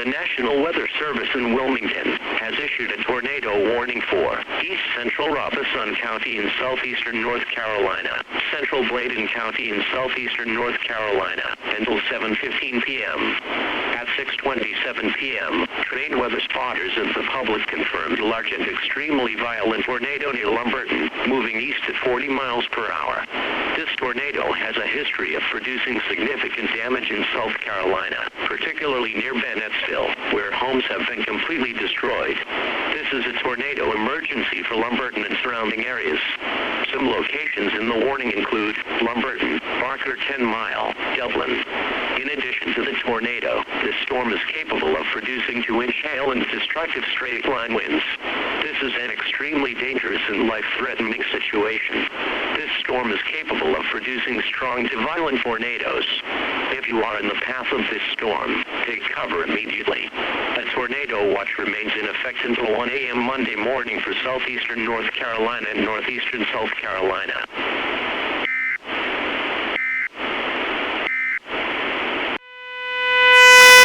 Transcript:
National Weather Service in Wilmington has issued a tornado warning for East Central Robeson County in southeastern North Carolina, Central Bladen County in southeastern North Carolina, until 7:15 p.m. At 6:27 p.m., trained weather spotters and the public confirmed a large and extremely violent tornado near Lumberton, moving east at 40 miles per hour. This tornado has a history of producing significant damage in South Carolina, particularly near Bennettsville, where homes have been completely destroyed. This is a tornado emergency for Lumberton and surrounding areas. Some locations in the warning include Lumberton, Barker 10 Mile, Dublin. In addition to the tornado, this storm is capable of producing 2-inch hail and destructive straight-line winds. This is an extremely dangerous and life-threatening situation. This storm is capable of producing strong to violent tornadoes. If you are in the path of this storm, take cover immediately. A tornado watch remains in effect until 1 a.m. Monday morning for southeastern North Carolina and northeastern South Carolina.